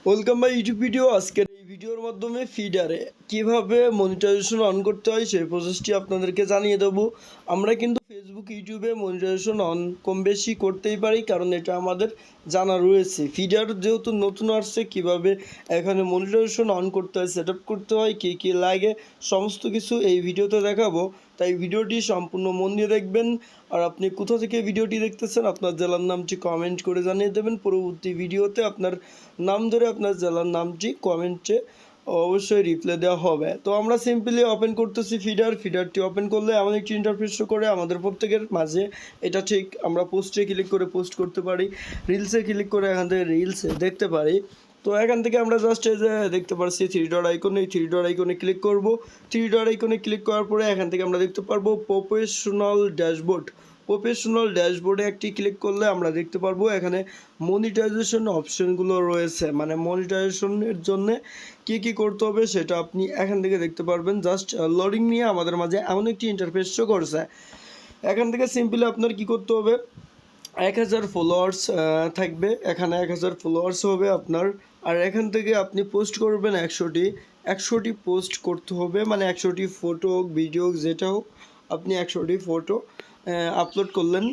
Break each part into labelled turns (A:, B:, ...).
A: Welcome by YouTube video. আজকের এই ভিডিওর মাধ্যমে ফিডারে কিভাবে মনিটাইজেশন অন করতে হয় সেই প্রসেসটি আপনাদেরকে জানিয়ে দেবো। আমরা কিন্তু ফেসবুক ইউটিউবে মনিটাইজেশন অন কম বেশি করতেই পারি, কারণ এটা আমাদের জানা রয়েছে। ফিডার যেহেতু নতুন আসছে, কিভাবে এখানে মনিটাইজেশন অন করতে হয়, সেট আপ করতে হয়, কী কী লাগে, সমস্ত কিছু এই ভিডিওতে দেখাবো। তাই ভিডিওটি সম্পূর্ণ মন দিয়ে দেখবেন। আর আপনি কোথা থেকে ভিডিওটি দেখতেছেন, আপনার জেলার নামটি কমেন্ট করে জানিয়ে দেবেন। পরবর্তী ভিডিওতে আপনার নাম ধরে আপনার জেলার নামটি কমেন্টে অবশ্যই রিপ্লাই দেওয়া হবে। তো আমরা সিম্পলি ওপেন করতেছি ফিডারটি ওপেন করলে এমন একটি ইন্টারফেস করে আমাদের প্রত্যেকের মাঝে। এটা ঠিক আমরা পোস্টে ক্লিক করে পোস্ট করতে পারি, রিলসে ক্লিক করে এখান থেকে রিলসে দেখতে পারি। তো এখান থেকে আমরা জাস্ট এই যে দেখতে পাচ্ছি থ্রি ডট আইকন, এই থ্রি ডট আইকনে ক্লিক করব। থ্রি ডট আইকনে ক্লিক করার পরে এখান থেকে আমরা দেখতে পারবো প্রফেশনাল ড্যাশবোর্ডে একটি ক্লিক করলে আমরা দেখতে পারবো এখানে মনিটাইজেশন অপশনগুলো রয়েছে। মানে মনিটাইজেশনের জন্য কী কী করতে হবে সেটা আপনি এখান থেকে দেখতে পারবেন। জাস্ট লোডিং নিয়ে আমাদের মাঝে এমন একটি ইন্টারফেস শো করছে। এখান থেকে সিম্পলি আপনার কী করতে হবে, 1000 ফলোয়ার্স থাকবে, এখানে 1000 ফলোয়ার্স হবে আপনার। আর এখান থেকে আপনি পোস্ট করবেন 100টি পোস্ট করতে হবে, মানে 100টি ফটো হোক, ভিডিও হোক, যেটা হোক, আপনি 100টি ফটো আপলোড করলেন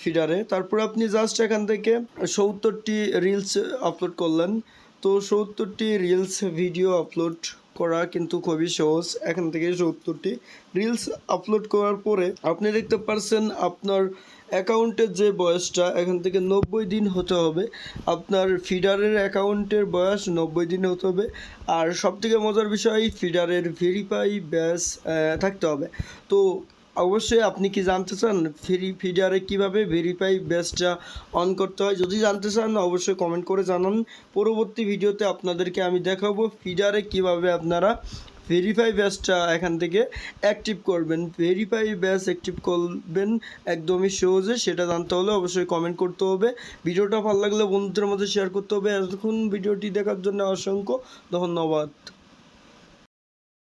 A: ফিডারে। তারপর আপনি জাস্ট এখান থেকে 70টি রিলস আপলোড করলেন। তো 70টি রিলস ভিডিও আপলোড করা কিন্তু খুবই সহজ। এখান থেকে 70টি রিলস আপলোড করার পরে আপনি দেখতে পারছেন আপনার অ্যাকাউন্টের যে বয়সটা এখান থেকে 90 দিন হতে হবে। আপনার ফিডারের অ্যাকাউন্টের বয়স 90 দিন হতে হবে। আর সবথেকে মজার বিষয়, ফিডারের ভেরিফাই ব্যাস থাকতে হবে। তো অবশ্যই আপনি কি জানতে চান ফিডারে কীভাবে ভেরিফাই ব্যাজটা অন করতে হয়? যদি জানতে চান অবশ্যই কমেন্ট করে জানান। পরবর্তী ভিডিওতে আপনাদেরকে আমি দেখাবো ফিডারে কিভাবে আপনারা ভেরিফাই ব্যাজটা এখান থেকে অ্যাক্টিভ করবেন। ভেরিফাই ব্যাজ অ্যাক্টিভ করবেন একদমই সহজে, সেটা জানতে হলে অবশ্যই কমেন্ট করতে হবে। ভিডিওটা ভালো লাগলে বন্ধুদের মধ্যে শেয়ার করতে হবে। এতক্ষণ ভিডিওটি দেখার জন্য অসংখ্য ধন্যবাদ।